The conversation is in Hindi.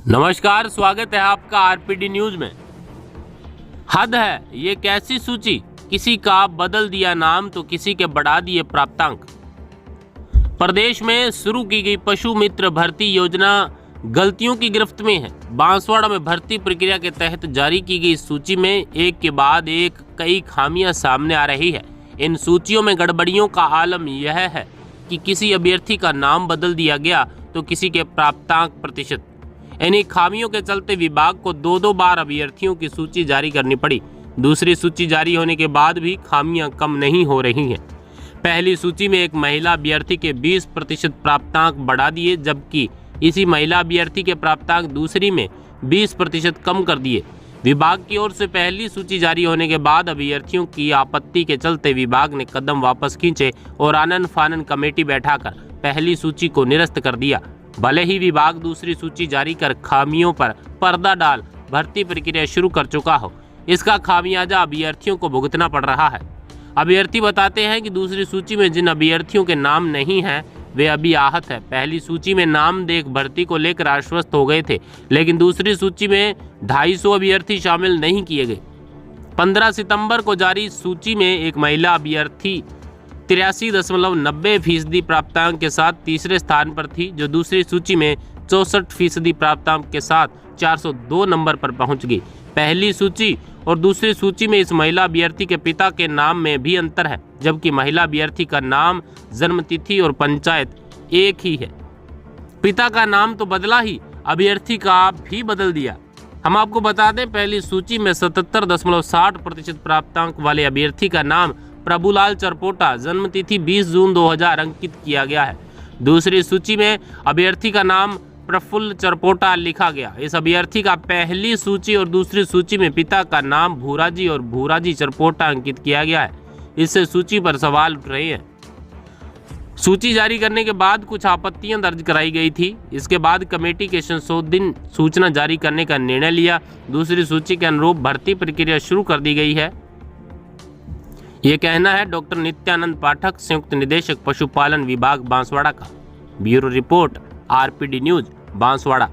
नमस्कार, स्वागत है आपका आरपीडी न्यूज में। हद है, ये कैसी सूची, किसी का बदल दिया नाम तो किसी के बढ़ा दिए प्राप्तांक। प्रदेश में शुरू की गई पशु मित्र भर्ती योजना गलतियों की गिरफ्त में है। बांसवाड़ा में भर्ती प्रक्रिया के तहत जारी की गई सूची में एक के बाद एक कई खामियां सामने आ रही है। इन सूचियों में गड़बड़ियों का आलम यह है कि किसी अभ्यर्थी का नाम बदल दिया गया तो किसी के प्राप्तांक प्रतिशत। इन्हीं खामियों के चलते विभाग को दो बार अभ्यर्थियों की सूची जारी करनी पड़ी। दूसरी सूची जारी होने के बाद भी खामियां कम नहीं हो रही हैं। पहली सूची में एक महिला अभ्यर्थी के 20% प्राप्तांक बढ़ा दिए, जबकि इसी महिला अभ्यर्थी के प्राप्तांक दूसरी में 20% कम कर दिए। विभाग की ओर से पहली सूची जारी होने के बाद अभ्यर्थियों की आपत्ति के चलते विभाग ने कदम वापस खींचे और आनन फानन कमेटी बैठाकर पहली सूची को निरस्त कर दिया। भले ही विभाग दूसरी सूची जारी कर खामियों पर पर्दा डाल भर्ती प्रक्रिया शुरू कर चुका हो, इसका खामियाजा अभ्यर्थियों को भुगतना पड़ रहा है। अभ्यर्थी बताते हैं कि दूसरी सूची में जिन अभ्यर्थियों के नाम नहीं हैं वे अभी आहत है। पहली सूची में नाम देख भर्ती को लेकर आश्वस्त हो गए थे, लेकिन दूसरी सूची में 250 अभ्यर्थी शामिल नहीं किए गए। 15 सितंबर को जारी सूची में एक महिला अभ्यर्थी 83.90% प्राप्तांक के साथ तीसरे स्थान पर थी, जो दूसरी सूची में 64% प्राप्तांक के साथ 402 नंबर पर पहुंच गई। पहली सूची और दूसरी सूची में इस महिला अभ्यर्थी के पिता के नाम में भी अंतर है, जबकि महिला अभ्यर्थी का नाम, जन्मतिथि और पंचायत एक ही है। पिता का नाम तो बदला ही, अभ्यर्थी का भी बदल दिया। हम आपको बता दें, पहली सूची में 77.60% प्राप्तांक वाले अभ्यर्थी का नाम प्रभुलाल चरपोटा, जन्मतिथि 20 जून 2000 अंकित किया गया है। दूसरी सूची में अभ्यर्थी का नाम प्रफुल्ल चरपोटा लिखा गया। इस अभ्यर्थी का पहली सूची और दूसरी सूची में पिता का नाम भूराजी और भूराजी चरपोटा अंकित किया गया है। इससे सूची पर सवाल उठ रहे हैं। सूची जारी करने के बाद कुछ आपत्तियां दर्ज कराई गई थी। इसके बाद कमेटी के संशोधित सूचना जारी करने का निर्णय लिया। दूसरी सूची के अनुरूप भर्ती प्रक्रिया शुरू कर दी गई है, ये कहना है डॉक्टर नित्यानंद पाठक, संयुक्त निदेशक पशुपालन विभाग बांसवाड़ा का। Bureau report, RPD news, Banswara.